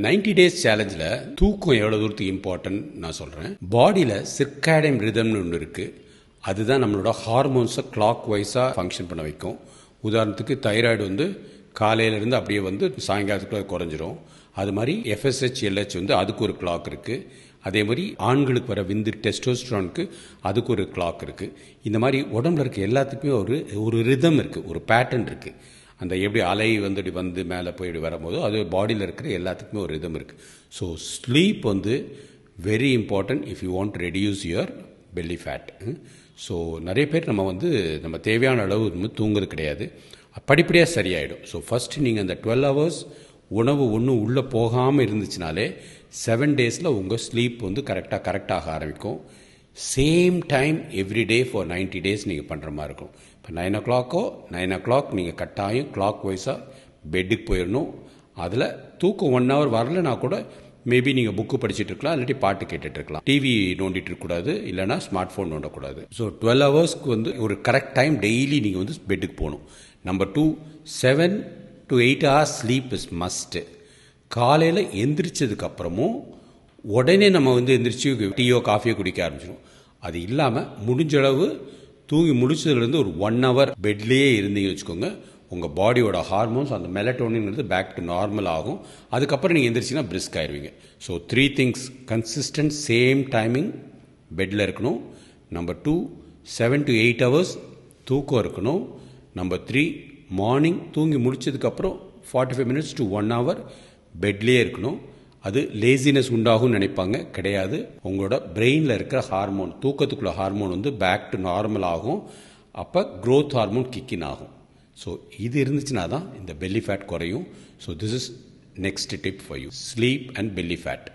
90 days சேலஞ்சில் தூக்கம் எவ்வளோ தூரத்துக்கு இம்பார்ட்டன்ட் நான் சொல்கிறேன். பாடியில் சிர்காடியன் ரிதம்னு ஒன்று இருக்குது. அதுதான் நம்மளோட ஹார்மோன்ஸை கிளாக் வைஸாக ஃபங்க்ஷன் பண்ண வைக்கும். உதாரணத்துக்கு தைராய்டு காலையிலேருந்து அப்படியே சாயங்காலத்துக்குள்ள குறைஞ்சிரும். அது மாதிரி FSH LH அதுக்கு ஒரு கிளாக் இருக்குது. அதே மாதிரி ஆண்களுக்கு வர டெஸ்டோஸ்டரானுக்கு அதுக்கு ஒரு கிளாக் இருக்குது. இந்த மாதிரி உடம்புல இருக்க எல்லாத்துக்குமே ஒரு ரிதம் இருக்குது, ஒரு பேட்டர்ன் இருக்குது. அந்த எப்படி அலை வந்து மேலே போயிட்டு வரும்போது அது பாடியில் இருக்கிற எல்லாத்துக்குமே ஒரு ரிதம் இருக்குது. So sleep very important if you want to reduce your belly fat. So நிறைய பேர் நம்ம தேவையான அளவு தூங்குறது கிடையாது. படிப்படியாக சரியாயிடும். ஸோ ஃபஸ்ட்டு நீங்கள் அந்த 12 hours உணவு ஒன்றும் உள்ளே போகாமல் இருந்துச்சுனாலே 7 days உங்கள் ஸ்லீப் கரெக்டாக ஆரம்பிக்கும். Same time every day for 90 days நீங்கள் பண்ணுற மாதிரி இருக்கும். இப்போ 9 o'clock நீங்கள் கட்டாயம் கிளாக் வைஸாக பெட்டுக்கு போயிடணும். அதில் தூக்கம் 1 hour வரலனா கூட மேபி நீங்கள் புக்கு படிச்சுட்டு இருக்கலாம், இல்லாட்டி பாட்டு கேட்டுட்டு இருக்கலாம். டிவி நோண்டிட்டு இருக்கக்கூடாது, இல்லைனா ஸ்மார்ட் ஃபோன் நோண்டக்கூடாது. ஸோ 12 hours ஒரு கரெக்ட் டைம் டெய்லி நீங்கள் பெட்டுக்கு போகணும். Number 2, 7 to 8 hours sleep is must. காலையில் எந்திரிச்சதுக்கப்புறமும் உடனே நம்ம எந்திரிச்சு டீயோ காஃபியோ குடிக்க ஆரம்பிச்சிடும். அது இல்லாமல் முடிஞ்சளவு தூங்கி முடிச்சதுலேருந்து ஒரு 1 hour பெட்லேயே இருந்தீங்கன்னு வச்சுக்கோங்க. உங்கள் பாடியோட ஹார்மோன்ஸ் அந்த மெலட்டோனின்ங்கிறது பேக் டு நார்மல் ஆகும். அதுக்கப்புறம் நீங்கள் எந்திரிச்சிங்கன்னா பிரிஸ்க் ஆயிடுவீங்க. So 3 things: consistent same timing பெட்டில் இருக்கணும். நம்பர் 2, 7 to 8 hours தூக்கம் இருக்கணும். நம்பர் 3, மார்னிங் தூங்கி முடிச்சதுக்கப்புறம் 45 minutes to 1 hour பெட்லேயே இருக்கணும். அது லேசினஸ் உண்டாகும்னு நினைப்பாங்க, கிடையாது. உங்களோட பிரெயினில் இருக்கிற ஹார்மோன், தூக்கத்துக்குள்ள ஹார்மோன் பேக் டு நார்மல் ஆகும். அப்போ க்ரோத் ஹார்மோன் கிக்கின் ஆகும். ஸோ இது இருந்துச்சுன்னா தான் இந்த பெல்லி ஃபேட் குறையும். So this is next tip for you: sleep and belly fat.